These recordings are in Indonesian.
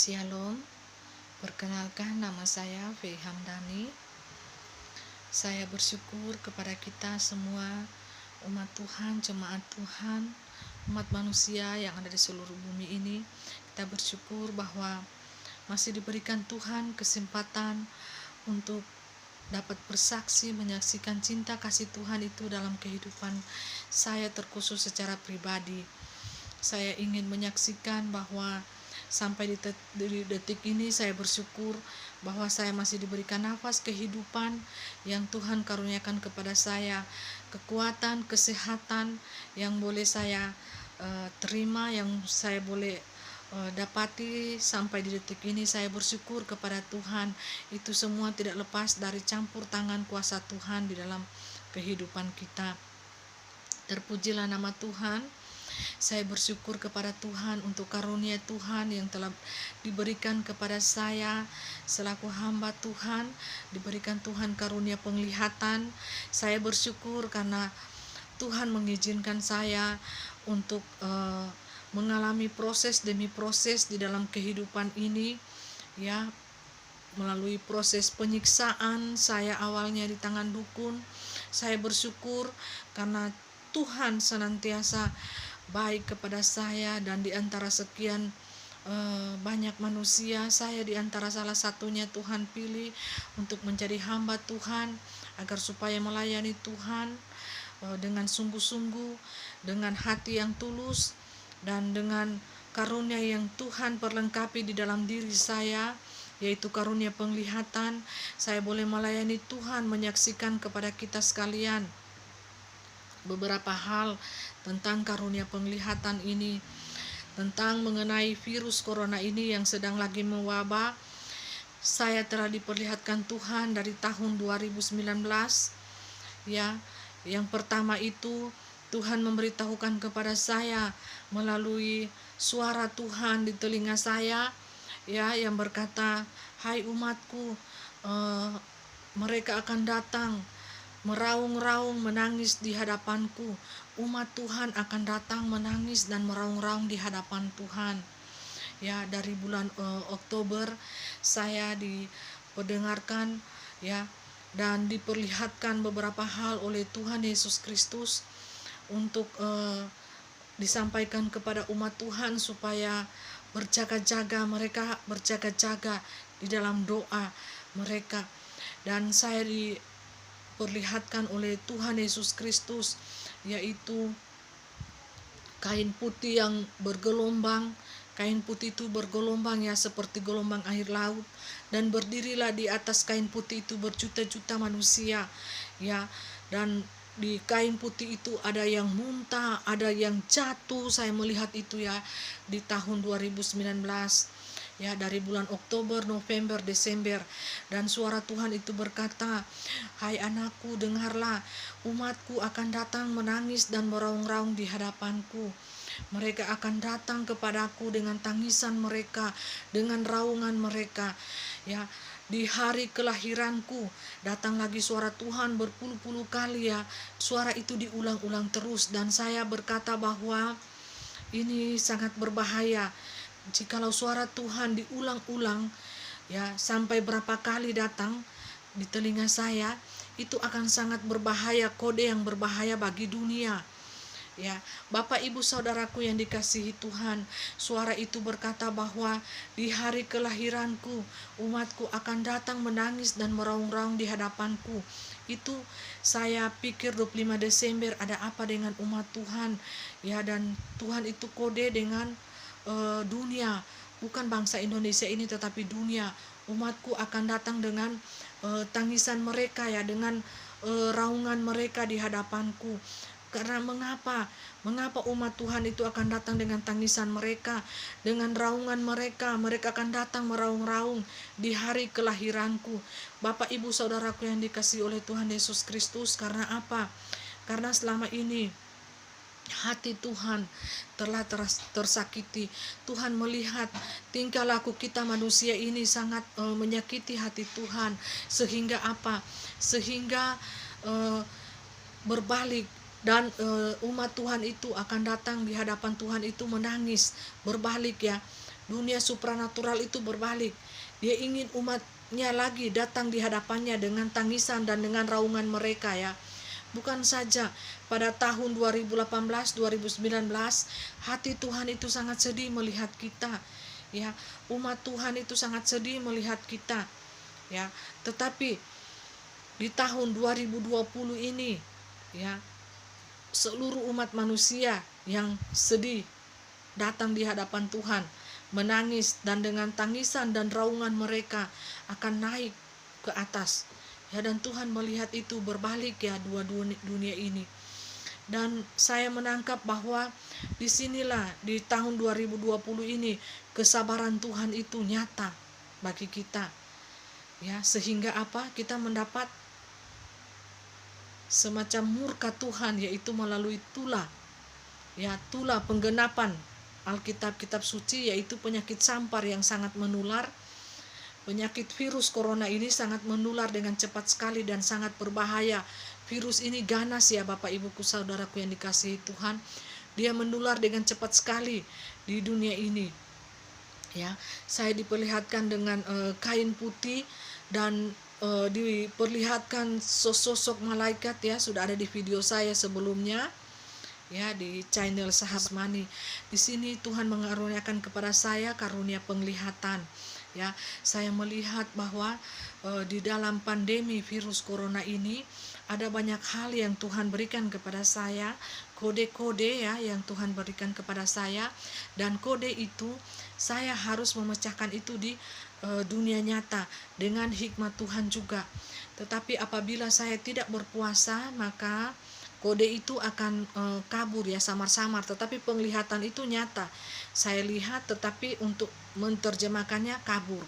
Shalom, perkenalkan nama saya V. Hamdani. Saya bersyukur kepada kita semua umat Tuhan, jemaat Tuhan, umat manusia yang ada di seluruh bumi ini. Kita bersyukur bahwa masih diberikan Tuhan kesempatan untuk dapat bersaksi menyaksikan cinta kasih Tuhan itu dalam kehidupan saya terkhusus secara pribadi. Saya ingin menyaksikan bahwa sampai di detik ini saya bersyukur bahwa saya masih diberikan nafas kehidupan yang Tuhan karuniakan kepada saya, kekuatan, kesehatan yang boleh saya terima, yang saya boleh dapati sampai di detik ini. Saya bersyukur kepada Tuhan. Itu semua tidak lepas dari campur tangan kuasa Tuhan di dalam kehidupan kita. Terpujilah nama Tuhan. Saya bersyukur kepada Tuhan untuk karunia Tuhan yang telah diberikan kepada saya selaku hamba Tuhan. Diberikan Tuhan karunia penglihatan. Saya bersyukur karena Tuhan mengizinkan saya untuk mengalami proses demi proses di dalam kehidupan ini, ya, melalui proses penyiksaan saya awalnya di tangan dukun. Saya bersyukur karena Tuhan senantiasa baik kepada saya, dan di antara sekian banyak manusia, saya di antara salah satunya Tuhan pilih untuk menjadi hamba Tuhan, agar supaya melayani Tuhan dengan sungguh-sungguh, dengan hati yang tulus, dan dengan karunia yang Tuhan perlengkapi di dalam diri saya, yaitu karunia penglihatan. Saya boleh melayani Tuhan, menyaksikan kepada kita sekalian beberapa hal tentang karunia penglihatan ini, tentang mengenai virus corona ini yang sedang lagi mewabah. Saya telah diperlihatkan Tuhan dari tahun 2019, ya. Yang pertama itu Tuhan memberitahukan kepada saya melalui suara Tuhan di telinga saya, ya, yang berkata, "Hai umatku, mereka akan datang meraung-raung menangis di hadapanku." Umat Tuhan akan datang menangis dan meraung-raung di hadapan Tuhan. Ya, dari bulan Oktober saya diperdengarkan, ya, dan diperlihatkan beberapa hal oleh Tuhan Yesus Kristus untuk disampaikan kepada umat Tuhan supaya berjaga-jaga, mereka berjaga-jaga di dalam doa mereka. Dan saya diperlihatkan oleh Tuhan Yesus Kristus, yaitu kain putih yang bergelombang. Kain putih itu bergelombang, ya, seperti gelombang air laut, dan berdirilah di atas kain putih itu berjuta-juta manusia, ya. Dan di kain putih itu ada yang muntah, ada yang jatuh. Saya melihat itu, ya, di tahun 2019, ya, dari bulan Oktober, November, Desember. Dan suara Tuhan itu berkata, "Hai anakku, dengarlah, umatku akan datang menangis dan meraung-raung di hadapanku. Mereka akan datang kepadaku dengan tangisan mereka, dengan raungan mereka." Ya, di hari kelahiranku datang lagi suara Tuhan berpuluh-puluh kali, ya. Suara itu diulang-ulang terus, dan saya berkata bahwa ini sangat berbahaya. Jikalau suara Tuhan diulang-ulang, ya, sampai berapa kali datang di telinga saya, itu akan sangat berbahaya, kode yang berbahaya bagi dunia. Ya, Bapak Ibu Saudaraku yang dikasihi Tuhan, suara itu berkata bahwa di hari kelahiranku umatku akan datang menangis dan meraung-raung di hadapanku. Itu saya pikir 25 Desember ada apa dengan umat Tuhan, ya, dan Tuhan itu kode dengan dunia, bukan bangsa Indonesia ini tetapi dunia. Umatku akan datang dengan tangisan mereka, ya, dengan raungan mereka di hadapanku. Karena mengapa umat Tuhan itu akan datang dengan tangisan mereka, dengan raungan mereka akan datang meraung-raung di hari kelahiranku. Bapak Ibu Saudaraku yang dikasihi oleh Tuhan Yesus Kristus, karena apa? Karena selama ini hati Tuhan telah tersakiti. Tuhan melihat tingkah laku kita manusia ini sangat menyakiti hati Tuhan, sehingga apa? Sehingga berbalik, dan umat Tuhan itu akan datang di hadapan Tuhan itu menangis, berbalik, ya. dunia supranatural itu berbalik. Dia ingin umatnya lagi datang di hadapannya dengan tangisan dan dengan raungan mereka ya. Bukan saja pada tahun 2018, 2019, hati Tuhan itu sangat sedih melihat kita. Ya, umat Tuhan itu sangat sedih melihat kita. Ya, tetapi di tahun 2020 ini ya, seluruh umat manusia yang sedih datang di hadapan Tuhan, menangis, dan dengan tangisan dan raungan mereka akan naik ke atas. Ya, dan Tuhan melihat itu berbalik ya dua dunia ini. Dan saya menangkap bahwa disinilah di tahun 2020 ini kesabaran Tuhan itu nyata bagi kita. Ya, sehingga apa? Kita mendapat semacam murka Tuhan, yaitu melalui tula. Ya, tula penggenapan Alkitab kitab suci, yaitu penyakit sampar yang sangat menular. Penyakit virus corona ini sangat menular dengan cepat sekali dan sangat berbahaya. Virus ini ganas ya Bapak Ibuku saudaraku yang dikasihi Tuhan. Dia menular dengan cepat sekali di dunia ini. Ya, saya diperlihatkan dengan kain putih dan diperlihatkan sosok malaikat ya, sudah ada di video saya sebelumnya. Ya, di channel Sahabat Mani. Di sini Tuhan mengaruniakan kepada saya karunia penglihatan. Ya, saya melihat bahwa di dalam pandemi virus corona ini ada banyak hal yang Tuhan berikan kepada saya, kode-kode ya yang Tuhan berikan kepada saya, dan kode itu saya harus memecahkan itu di dunia nyata dengan hikmat Tuhan juga. Tetapi apabila saya tidak berpuasa, maka kode itu akan kabur ya, samar-samar, tetapi penglihatan itu nyata. Saya lihat tetapi untuk menerjemahkannya kabur.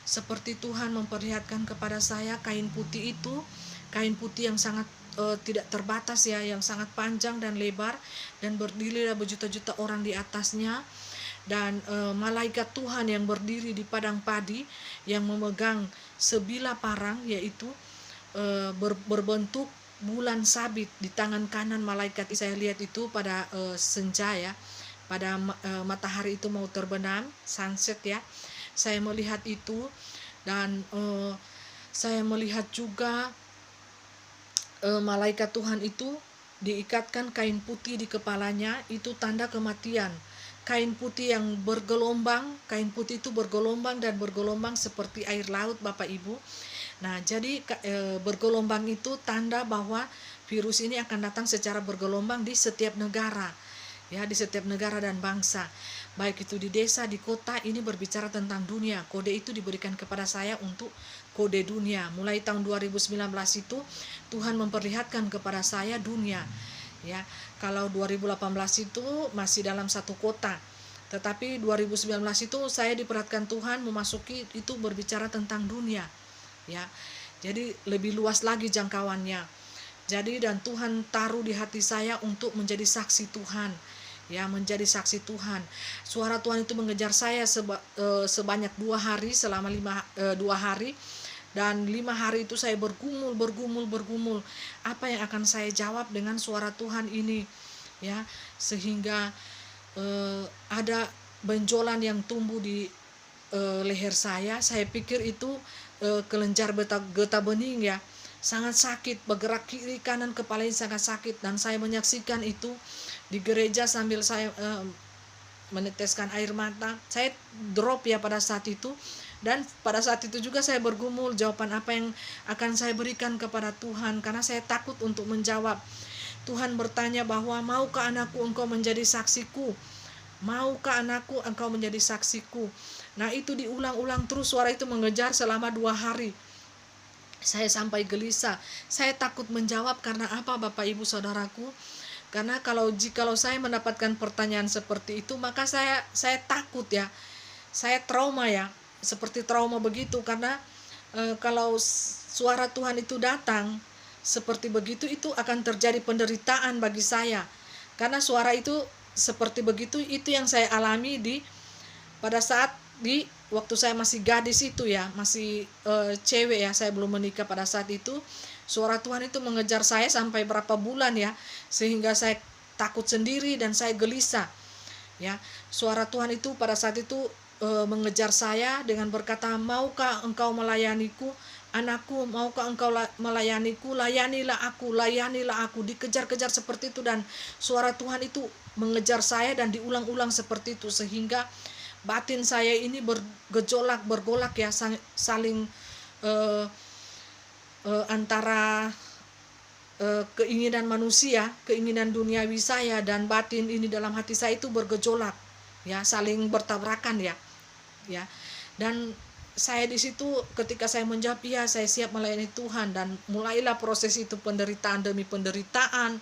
Seperti Tuhan memperlihatkan kepada saya kain putih itu, kain putih yang sangat tidak terbatas ya, yang sangat panjang dan lebar, dan berdirilah berjuta-juta orang di atasnya, dan malaikat Tuhan yang berdiri di padang padi yang memegang sebilah parang, yaitu berbentuk bulan sabit di tangan kanan malaikat. Saya lihat itu pada senja ya, pada matahari itu mau terbenam, sunset ya. Saya melihat itu, dan saya melihat juga malaikat Tuhan itu diikatkan kain putih di kepalanya, itu tanda kematian. Kain putih yang bergelombang, kain putih itu bergelombang dan bergelombang seperti air laut Bapak Ibu. Nah, jadi bergelombang itu tanda bahwa virus ini akan datang secara bergelombang di setiap negara. Ya, di setiap negara dan bangsa. Baik itu di desa, di kota, ini berbicara tentang dunia. Kode itu diberikan kepada saya untuk kode dunia. Mulai tahun 2019 itu Tuhan memperlihatkan kepada saya dunia. Ya, kalau 2018 itu masih dalam satu kota. Tetapi 2019 itu saya diperhatikan Tuhan memasuki itu berbicara tentang dunia. Ya, jadi lebih luas lagi jangkauannya. Jadi dan Tuhan taruh di hati saya untuk menjadi saksi Tuhan, ya, menjadi saksi Tuhan. Suara Tuhan itu mengejar saya sebanyak 2 hari, selama 2 hari, dan 5 hari itu saya bergumul. Apa yang akan saya jawab dengan suara Tuhan ini, ya, sehingga ada benjolan yang tumbuh di leher saya. Saya pikir itu kelenjar getah bening ya, sangat sakit, bergerak kiri kanan kepalanya sangat sakit, dan saya menyaksikan itu di gereja sambil saya meneteskan air mata. Saya drop ya pada saat itu, dan pada saat itu juga saya bergumul jawaban apa yang akan saya berikan kepada Tuhan, karena saya takut untuk menjawab. Tuhan bertanya bahwa maukah anakku engkau menjadi saksiku? Maukah anakku engkau menjadi saksiku? Nah, itu diulang-ulang terus, suara itu mengejar selama 2 hari. Saya sampai gelisah. Saya takut menjawab karena apa Bapak Ibu Saudaraku? Karena jikalau saya mendapatkan pertanyaan seperti itu, maka saya takut ya. Saya trauma ya. Seperti trauma begitu, karena kalau suara Tuhan itu datang seperti begitu, itu akan terjadi penderitaan bagi saya. Karena suara itu seperti begitu, itu yang saya alami pada saat waktu saya masih gadis itu ya, masih cewek ya, saya belum menikah pada saat itu. Suara Tuhan itu mengejar saya sampai berapa bulan ya, sehingga saya takut sendiri dan saya gelisah. Ya, suara Tuhan itu pada saat itu mengejar saya dengan berkata, maukah engkau melayaniku? Anakku, maukah engkau melayaniku? Layanilah aku. Dikejar-kejar seperti itu, dan suara Tuhan itu mengejar saya dan diulang-ulang seperti itu, sehingga batin saya ini bergolak ya, saling antara keinginan manusia, keinginan duniawi saya dan batin ini dalam hati saya itu bergejolak ya, saling bertabrakan ya. Dan saya di situ ketika saya menjawab iya saya siap melayani Tuhan, dan mulailah proses itu, penderitaan demi penderitaan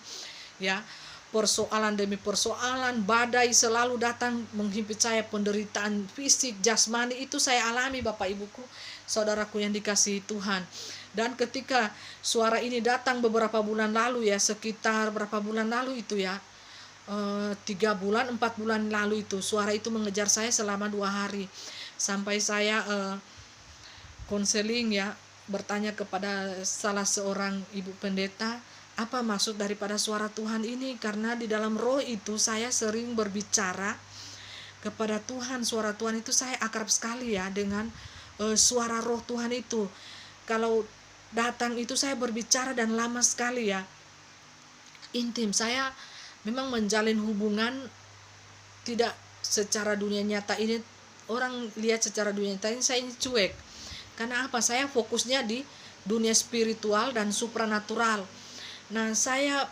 ya, persoalan demi persoalan, badai selalu datang menghimpit saya, penderitaan fisik, jasmani itu saya alami Bapak Ibuku, saudaraku yang dikasihi Tuhan. Dan ketika suara ini datang beberapa bulan lalu ya, sekitar berapa bulan lalu itu ya, 3 bulan 4 bulan lalu itu, suara itu mengejar saya selama 2 hari, sampai saya konseling ya, bertanya kepada salah seorang ibu pendeta, apa maksud daripada suara Tuhan ini, karena di dalam roh itu saya sering berbicara kepada Tuhan. Suara Tuhan itu saya akrab sekali ya dengan suara roh Tuhan itu. Kalau datang itu saya berbicara dan lama sekali ya, intim. Saya memang menjalin hubungan tidak secara dunia nyata ini, orang lihat secara dunia nyata ini saya ini cuek. Karena apa? Saya fokusnya di dunia spiritual dan supranatural. Nah, saya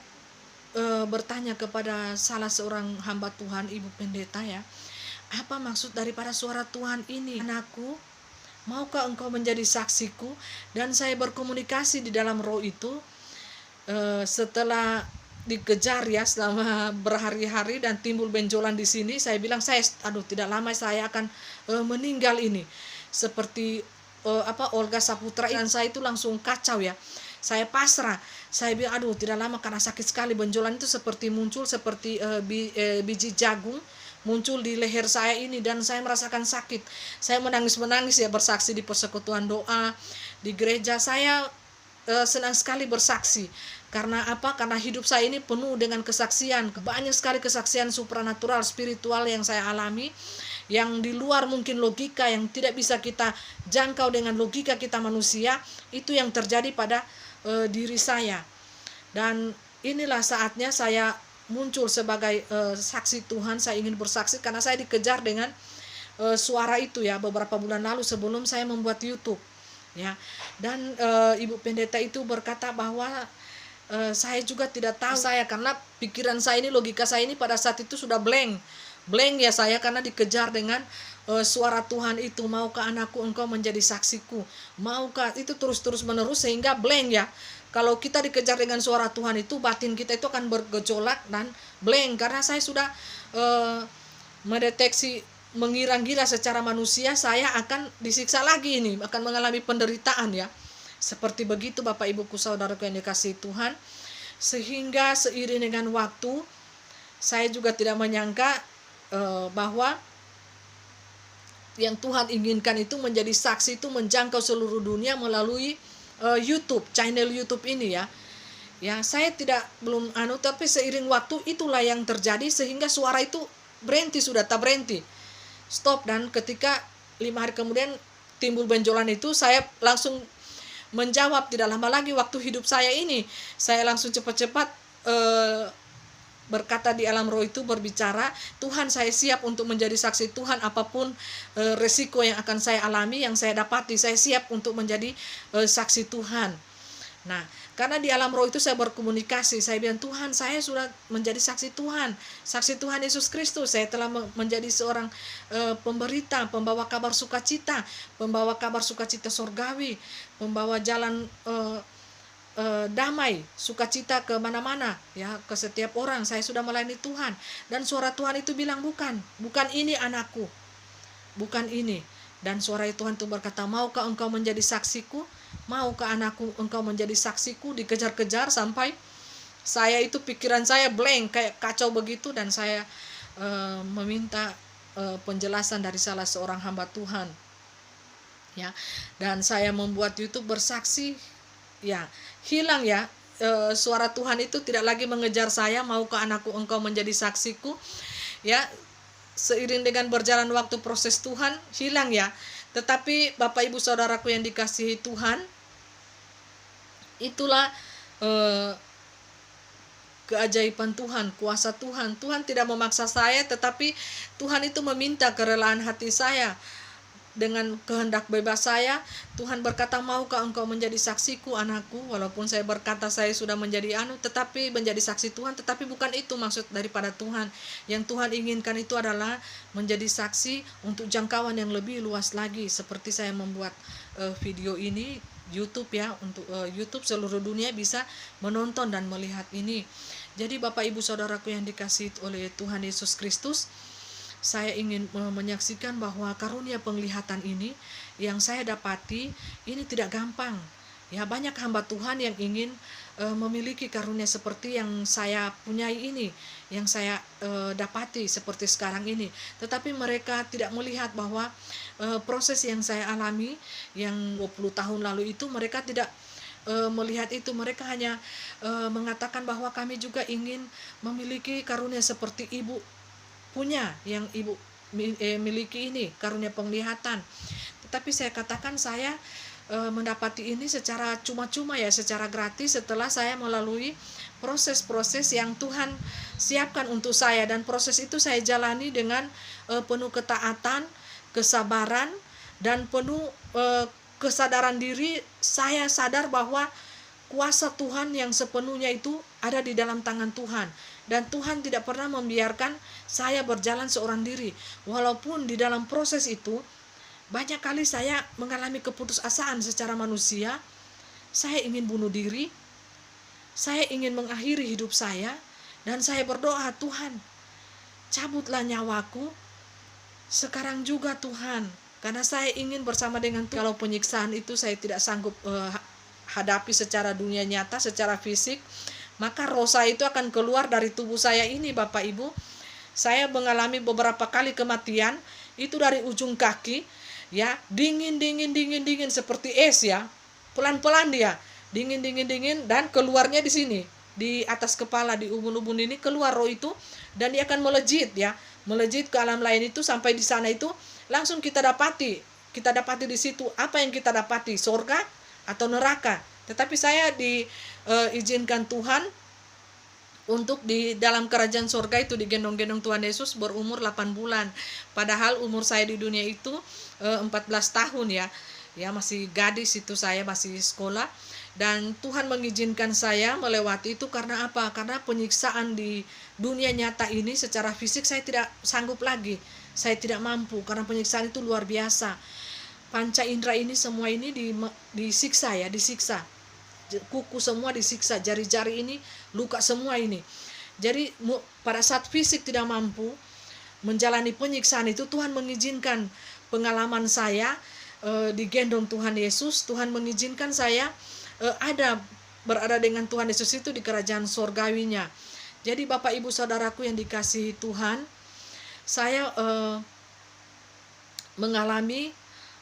bertanya kepada salah seorang hamba Tuhan, ibu pendeta ya, apa maksud daripada suara Tuhan ini? Anakku, maukah engkau menjadi saksiku? Dan saya berkomunikasi di dalam roh itu, setelah dikejar ya selama berhari-hari dan timbul benjolan di sini, saya bilang tidak lama saya akan meninggal ini, seperti Olga Saputra, dan saya itu langsung kacau ya, saya pasrah. Saya bilang tidak lama, karena sakit sekali, benjolan itu seperti muncul seperti biji jagung muncul di leher saya ini, dan saya merasakan sakit. Saya menangis ya, bersaksi di persekutuan doa di gereja. Saya senang sekali bersaksi. Karena apa? Karena hidup saya ini penuh dengan kesaksian, banyak sekali kesaksian supranatural, spiritual yang saya alami, yang di luar mungkin logika, yang tidak bisa kita jangkau dengan logika kita manusia, itu yang terjadi pada diri saya. Dan inilah saatnya saya muncul sebagai saksi Tuhan. Saya ingin bersaksi karena saya dikejar dengan suara itu ya, beberapa bulan lalu sebelum saya membuat YouTube ya. Dan ibu pendeta itu berkata bahwa saya juga tidak tahu saya, karena pikiran saya ini, logika saya ini pada saat itu sudah blank ya saya, karena dikejar dengan suara Tuhan itu, maukah anakku engkau menjadi saksiku, maukah, itu terus menerus sehingga blank ya. Kalau kita dikejar dengan suara Tuhan itu, batin kita itu akan bergejolak dan blank, karena saya sudah mendeteksi, mengira-ngira secara manusia saya akan disiksa lagi ini, akan mengalami penderitaan ya. Seperti begitu Bapak Ibuku saudaraku yang dikasihi Tuhan. Sehingga seiring dengan waktu, saya juga tidak menyangka bahwa yang Tuhan inginkan itu menjadi saksi itu menjangkau seluruh dunia melalui YouTube, channel YouTube ini ya. Ya, saya belum tapi seiring waktu itulah yang terjadi, sehingga suara itu berhenti, sudah tak berhenti, stop. Dan ketika 5 hari kemudian timbul benjolan itu, saya langsung menjawab, tidak lama lagi waktu hidup saya ini, saya langsung cepat-cepat berkata di alam roh itu, berbicara, Tuhan saya siap untuk menjadi saksi Tuhan, apapun resiko yang akan saya alami, yang saya dapati, saya siap untuk menjadi saksi Tuhan. Nah, karena di alam roh itu saya berkomunikasi, saya bilang, Tuhan saya sudah menjadi saksi Tuhan Yesus Kristus, saya telah menjadi seorang pemberita, pembawa kabar sukacita, sorgawi, pembawa jalan damai, sukacita ke mana-mana ya, ke setiap orang. Saya sudah melayani Tuhan, dan suara Tuhan itu bilang, bukan ini anakku, bukan ini. Dan suara Tuhan itu berkata, maukah engkau menjadi saksiku, maukah anakku engkau menjadi saksiku. Dikejar-kejar sampai saya itu, pikiran saya blank, kayak kacau begitu. Dan saya meminta penjelasan dari salah seorang hamba Tuhan ya, dan saya membuat YouTube bersaksi ya, hilang ya, suara Tuhan itu tidak lagi mengejar saya, maukah anakku engkau menjadi saksiku ya. seiring dengan berjalan waktu proses Tuhan hilang ya. Tetapi Bapak Ibu Saudaraku yang dikasihi Tuhan, itulah keajaiban Tuhan, kuasa Tuhan. Tuhan tidak memaksa saya, tetapi Tuhan itu meminta kerelaan hati saya. Dengan kehendak bebas saya, Tuhan berkata, maukah engkau menjadi saksiku anakku? Walaupun saya berkata saya sudah menjadi tetapi menjadi saksi Tuhan, tetapi bukan itu maksud daripada Tuhan. Yang Tuhan inginkan itu adalah menjadi saksi untuk jangkauan yang lebih luas lagi. Seperti saya membuat video ini, YouTube ya, untuk YouTube seluruh dunia bisa menonton dan melihat ini. Jadi Bapak Ibu Saudaraku yang dikasihi oleh Tuhan Yesus Kristus, saya ingin menyaksikan bahwa karunia penglihatan ini yang saya dapati ini tidak gampang. Ya, banyak hamba Tuhan yang ingin memiliki karunia seperti yang saya punyai ini, yang saya dapati seperti sekarang ini. Tetapi mereka tidak melihat bahwa proses yang saya alami yang 20 tahun lalu itu, mereka tidak melihat itu. Mereka hanya mengatakan bahwa kami juga ingin memiliki karunia seperti ibu punya, yang ibu miliki ini, karunia penglihatan. Tetapi saya katakan saya mendapati ini secara cuma-cuma ya, secara gratis setelah saya melalui proses-proses yang Tuhan siapkan untuk saya, dan proses itu saya jalani dengan penuh ketaatan, kesabaran, dan penuh kesadaran diri. Saya sadar bahwa kuasa Tuhan yang sepenuhnya itu ada di dalam tangan Tuhan, dan Tuhan tidak pernah membiarkan saya berjalan seorang diri. Walaupun di dalam proses itu banyak kali saya mengalami keputusasaan secara manusia. Saya ingin bunuh diri, saya ingin mengakhiri hidup saya, dan saya berdoa, Tuhan, cabutlah nyawaku sekarang juga Tuhan, karena saya ingin bersama dengan Tuhan. Kalau penyiksaan itu saya tidak sanggup hadapi secara dunia nyata, secara fisik, maka roh saya itu akan keluar dari tubuh saya ini. Bapak Ibu, saya mengalami beberapa kali kematian itu dari ujung kaki ya, dingin seperti es ya, pelan-pelan dia dingin, dan keluarnya di sini, di atas kepala, di ubun-ubun ini keluar roh itu, dan dia akan melejit ya, melejit ke alam lain itu. Sampai di sana itu langsung kita dapati di situ apa yang kita dapati, surga atau neraka. Tetapi saya diizinkan Tuhan untuk di dalam kerajaan surga itu digendong-gendong Tuhan Yesus berumur 8 bulan. Padahal umur saya di dunia itu 14 tahun ya. Ya, masih gadis itu, saya masih sekolah. Dan Tuhan mengizinkan saya melewati itu karena apa? Karena penyiksaan di dunia nyata ini secara fisik saya tidak sanggup lagi. Saya tidak mampu karena penyiksaan itu luar biasa. Panca indera ini semua ini disiksa ya, disiksa. Kuku semua disiksa, jari-jari ini luka semua ini. Jadi pada saat fisik tidak mampu menjalani penyiksaan itu, Tuhan mengizinkan pengalaman saya digendong Tuhan Yesus. Tuhan mengizinkan saya berada dengan Tuhan Yesus itu di kerajaan surgawinya. Jadi Bapak Ibu Saudaraku yang dikasihi Tuhan, saya mengalami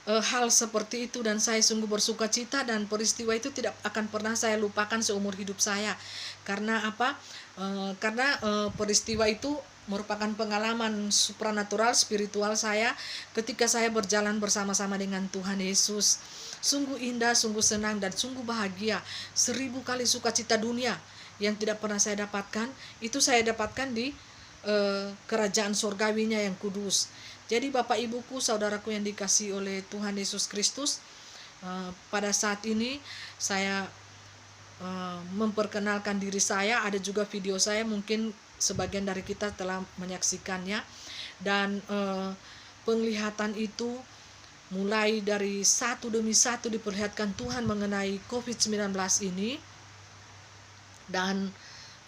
hal seperti itu, dan saya sungguh bersuka cita, dan peristiwa itu tidak akan pernah saya lupakan seumur hidup saya. Karena apa? Karena peristiwa itu merupakan pengalaman supranatural, spiritual saya ketika saya berjalan bersama-sama dengan Tuhan Yesus. Sungguh indah, sungguh senang, dan sungguh bahagia. 1000 kali sukacita dunia yang tidak pernah saya dapatkan, itu saya dapatkan di kerajaan surgawinya yang kudus. Jadi Bapak Ibuku, saudaraku yang dikasihi oleh Tuhan Yesus Kristus, pada saat ini saya memperkenalkan diri saya. Ada juga video saya, mungkin sebagian dari kita telah menyaksikannya. Dan penglihatan itu mulai dari satu demi satu diperlihatkan Tuhan mengenai COVID-19 ini. Dan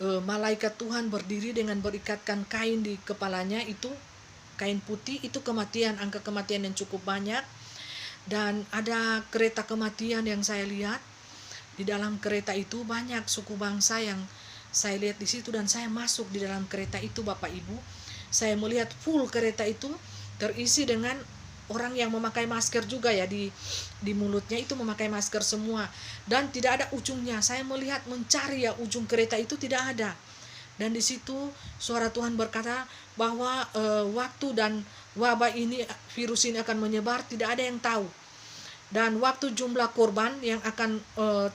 malaikat Tuhan berdiri dengan berikatkan kain di kepalanya, itu kain putih, itu kematian, angka kematian yang cukup banyak. Dan ada kereta kematian yang saya lihat. Di dalam kereta itu banyak suku bangsa yang saya lihat di situ, dan saya masuk di dalam kereta itu Bapak Ibu. Saya melihat full kereta itu terisi dengan orang yang memakai masker juga ya, di mulutnya itu memakai masker semua, dan tidak ada ujungnya. Saya melihat mencari ya ujung kereta itu, tidak ada. Dan di situ suara Tuhan berkata bahwa waktu dan wabah ini, virus ini akan menyebar, tidak ada yang tahu. Dan waktu jumlah korban yang akan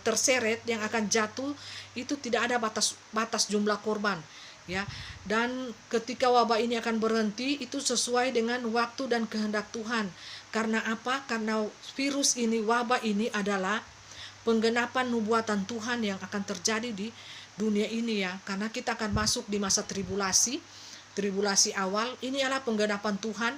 terseret, yang akan jatuh, itu tidak ada batas jumlah korban, ya. Dan ketika wabah ini akan berhenti, itu sesuai dengan waktu dan kehendak Tuhan. Karena apa? Karena virus ini, wabah ini adalah penggenapan nubuatan Tuhan yang akan terjadi di dunia ini, ya. Karena kita akan masuk di masa tribulasi awal. Ini adalah penggenapan Tuhan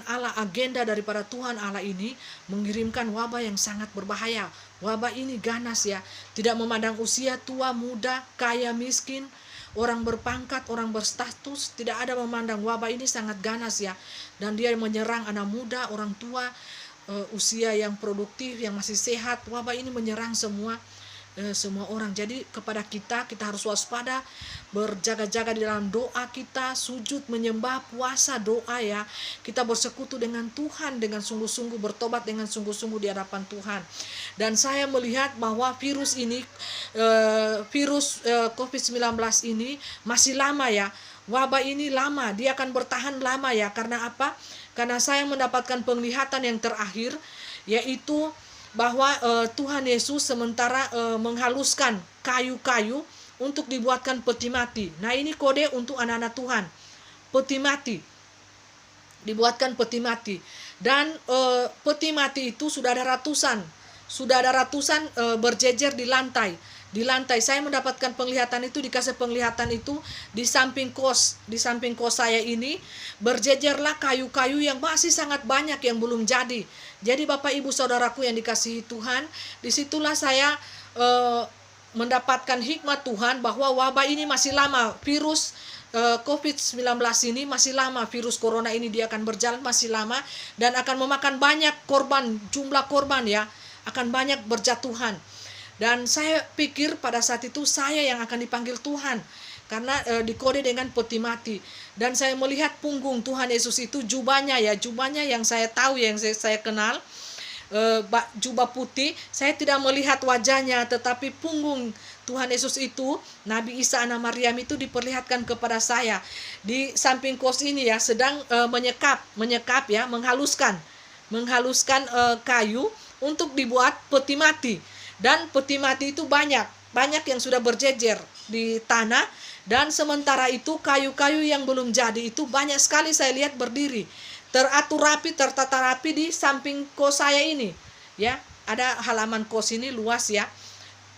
Allah, agenda daripada Tuhan Allah ini mengirimkan wabah yang sangat berbahaya. Wabah ini ganas, ya, tidak memandang usia, tua, muda, kaya, miskin, orang berpangkat, orang berstatus, tidak ada memandang. Wabah ini sangat ganas, ya, dan dia menyerang anak muda, orang tua, usia yang produktif, yang masih sehat. Wabah ini menyerang semua orang. Jadi kepada kita harus waspada, berjaga-jaga di dalam doa kita, sujud, menyembah, puasa, doa, ya. Kita bersekutu dengan Tuhan dengan sungguh-sungguh, bertobat dengan sungguh-sungguh di hadapan Tuhan. Dan saya melihat bahwa virus ini, COVID-19 ini masih lama, ya. Wabah ini lama, dia akan bertahan lama, ya. Karena apa? Karena saya mendapatkan penglihatan yang terakhir, yaitu bahwa Tuhan Yesus sementara menghaluskan kayu-kayu untuk dibuatkan peti mati. Nah, ini kode untuk anak-anak Tuhan. Peti mati. Dibuatkan peti mati. Dan peti mati itu sudah ada ratusan berjejer di lantai. Saya mendapatkan penglihatan itu, dikasih penglihatan itu di samping kos saya ini berjejerlah kayu-kayu yang masih sangat banyak yang belum jadi. Jadi Bapak Ibu Saudaraku yang dikasihi Tuhan, disitulah saya mendapatkan hikmat Tuhan bahwa wabah ini masih lama, virus COVID-19 ini masih lama, virus corona ini dia akan berjalan masih lama dan akan memakan banyak korban, jumlah korban, ya, akan banyak berjatuhan. Dan saya pikir pada saat itu saya yang akan dipanggil Tuhan, karena dikode dengan peti mati. Dan saya melihat punggung Tuhan Yesus itu, jubahnya yang saya tahu, yang saya kenal, jubah putih. Saya tidak melihat wajahnya, tetapi punggung Tuhan Yesus itu, Nabi Isa anak Maryam itu diperlihatkan kepada saya di samping kos ini, ya, sedang menyekap, ya, menghaluskan kayu untuk dibuat peti mati. Dan peti mati itu banyak yang sudah berjejer di tanah. Dan sementara itu kayu-kayu yang belum jadi itu banyak sekali saya lihat berdiri, teratur rapi, tertata rapi di samping kos saya ini, ya. Ada halaman kos ini luas, ya,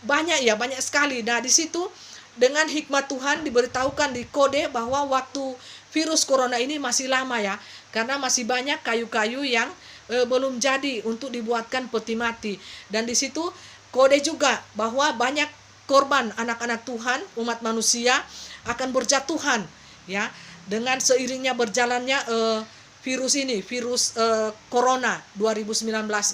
banyak sekali. Nah, di situ dengan hikmat Tuhan diberitahukan di kode bahwa waktu virus corona ini masih lama, ya, karena masih banyak kayu-kayu yang belum jadi untuk dibuatkan peti mati. Dan di situ kode juga bahwa banyak korban anak-anak Tuhan, umat manusia akan berjatuhan, ya, dengan seiringnya berjalannya virus corona 2019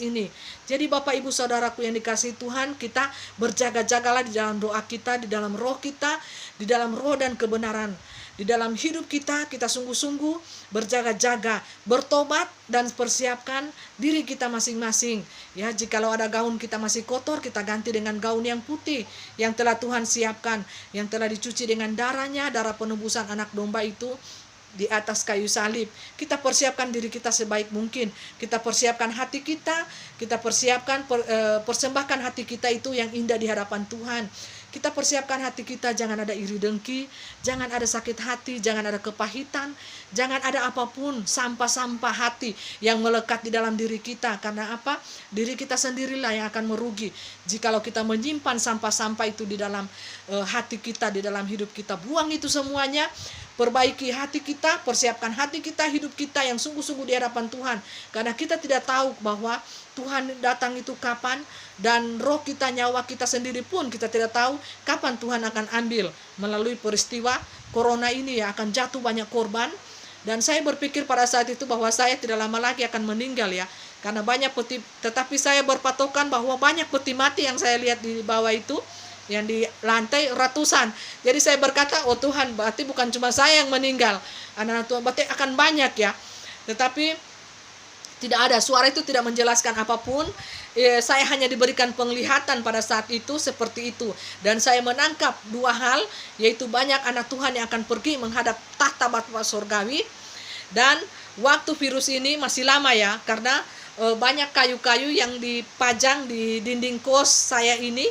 ini. Jadi Bapak Ibu Saudaraku yang dikasihi Tuhan, kita berjaga-jagalah di dalam doa kita, di dalam roh kita, di dalam roh dan kebenaran. Di dalam hidup kita sungguh-sungguh berjaga-jaga, bertobat dan persiapkan diri kita masing-masing. Ya, jikalau ada gaun kita masih kotor, kita ganti dengan gaun yang putih yang telah Tuhan siapkan, yang telah dicuci dengan darahnya, darah penebusan anak domba itu di atas kayu salib. Kita persiapkan diri kita sebaik mungkin. Kita persiapkan hati kita, persembahkan hati kita itu yang indah di hadapan Tuhan. Kita persiapkan hati kita, jangan ada iri dengki, jangan ada sakit hati, jangan ada kepahitan, jangan ada apapun sampah-sampah hati yang melekat di dalam diri kita. Karena apa? Diri kita sendirilah yang akan merugi jikalau kita menyimpan sampah-sampah itu di dalam hati kita, di dalam hidup kita. Buang itu semuanya, perbaiki hati kita, persiapkan hati kita, hidup kita yang sungguh-sungguh di hadapan Tuhan. Karena kita tidak tahu bahwa Tuhan datang itu kapan, dan roh kita, nyawa kita sendiri pun kita tidak tahu kapan Tuhan akan ambil. Melalui peristiwa corona ini, ya, akan jatuh banyak korban. Dan saya berpikir pada saat itu bahwa saya tidak lama lagi akan meninggal, ya, karena banyak peti. Tetapi saya berpatokan bahwa banyak peti mati yang saya lihat di bawah itu, yang di lantai ratusan. Jadi saya berkata, oh Tuhan, berarti bukan cuma saya yang meninggal, anak-anak Tuhan, berarti akan banyak, ya. Tetapi Tidak ada, suara itu tidak menjelaskan apapun. Saya hanya diberikan penglihatan pada saat itu seperti itu. Dan saya menangkap dua hal, yaitu banyak anak Tuhan yang akan pergi menghadap tahta Bapa Surgawi. Dan waktu virus ini masih lama ya, karena banyak kayu-kayu yang dipajang di dinding kos saya ini,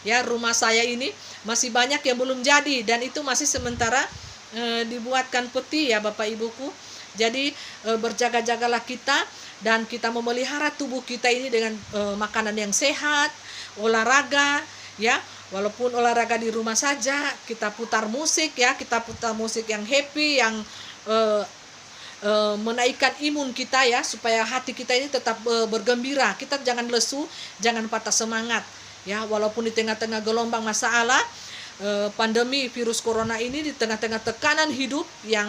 ya, rumah saya ini masih banyak yang belum jadi, dan itu masih sementara dibuatkan peti ya Bapak Ibuku. Jadi berjaga-jagalah kita, dan kita memelihara tubuh kita ini dengan makanan yang sehat, olahraga ya. Walaupun olahraga di rumah saja, kita putar musik ya, kita putar musik yang happy, yang menaikkan imun kita ya, supaya hati kita ini tetap bergembira. Kita jangan lesu, jangan patah semangat ya, walaupun di tengah-tengah gelombang masalah pandemi virus corona ini, di tengah-tengah tekanan hidup yang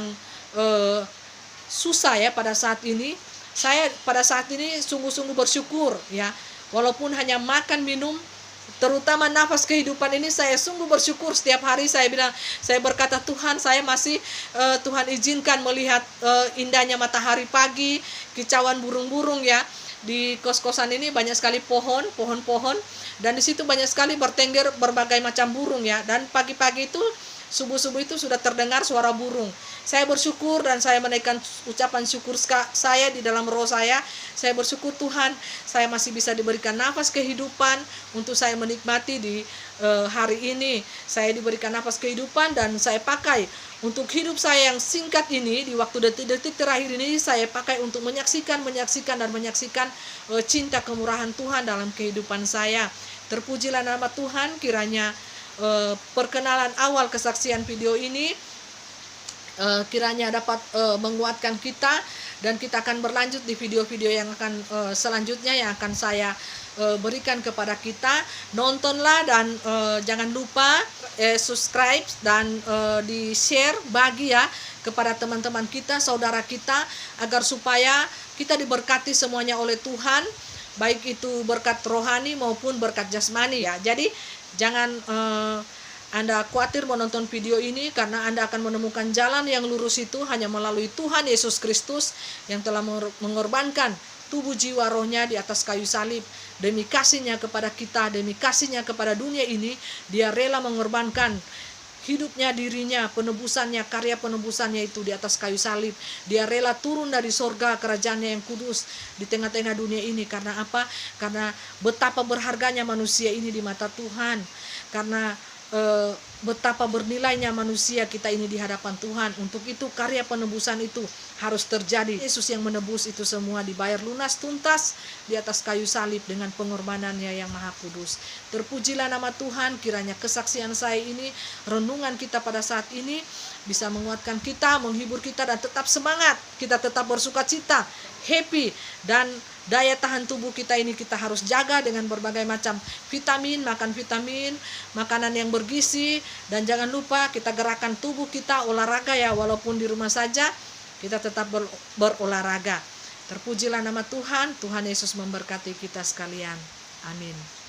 susah ya pada saat ini. Saya pada saat ini sungguh-sungguh bersyukur ya, walaupun hanya makan minum, terutama nafas kehidupan ini, saya sungguh bersyukur. Setiap hari saya bilang, saya berkata, Tuhan, saya masih Tuhan izinkan melihat indahnya matahari pagi, kicauan burung-burung ya. Di kos-kosan ini banyak sekali pohon-pohon, dan di situ banyak sekali bertengger berbagai macam burung ya. Dan pagi-pagi itu, subuh-subuh itu sudah terdengar suara burung. Saya bersyukur dan saya menaikkan ucapan syukur saya di dalam roh saya. Saya bersyukur, Tuhan, saya masih bisa diberikan nafas kehidupan untuk saya menikmati di hari ini. Saya diberikan nafas kehidupan dan saya pakai untuk hidup saya yang singkat ini, di waktu detik-detik terakhir ini, saya pakai untuk menyaksikan cinta kemurahan Tuhan dalam kehidupan saya. Terpujilah nama Tuhan. Kiranya perkenalan awal kesaksian video ini kiranya dapat menguatkan kita, dan kita akan berlanjut di video-video yang akan selanjutnya yang akan saya berikan kepada kita. Nontonlah dan jangan lupa subscribe dan di share, bagi ya kepada teman-teman kita, saudara kita, agar supaya kita diberkati semuanya oleh Tuhan, baik itu berkat rohani maupun berkat jasmani ya. Jadi jangan Anda khawatir menonton video ini, karena Anda akan menemukan jalan yang lurus itu hanya melalui Tuhan Yesus Kristus yang telah mengorbankan tubuh jiwa rohnya di atas kayu salib. Demi kasihnya kepada kita, demi kasihnya kepada dunia ini, Dia rela mengorbankan hidupnya, dirinya, penebusannya, karya penebusannya itu di atas kayu salib. Dia rela turun dari sorga kerajaannya yang kudus di tengah-tengah dunia ini. Karena apa? Karena betapa berharganya manusia ini di mata Tuhan. Karena betapa bernilainya manusia kita ini di hadapan Tuhan. Untuk itu karya penebusan itu harus terjadi. Yesus yang menebus itu semua dibayar lunas tuntas di atas kayu salib dengan pengorbanannya yang maha kudus. Terpujilah nama Tuhan. Kiranya kesaksian saya ini, renungan kita pada saat ini bisa menguatkan kita, menghibur kita, dan tetap semangat. Kita tetap bersuka cita, happy, dan daya tahan tubuh kita ini kita harus jaga dengan berbagai macam vitamin, makan vitamin, makanan yang bergizi, dan jangan lupa kita gerakan tubuh kita, olahraga ya, walaupun di rumah saja kita tetap berolahraga. Terpujilah nama Tuhan. Tuhan Yesus memberkati kita sekalian. Amin.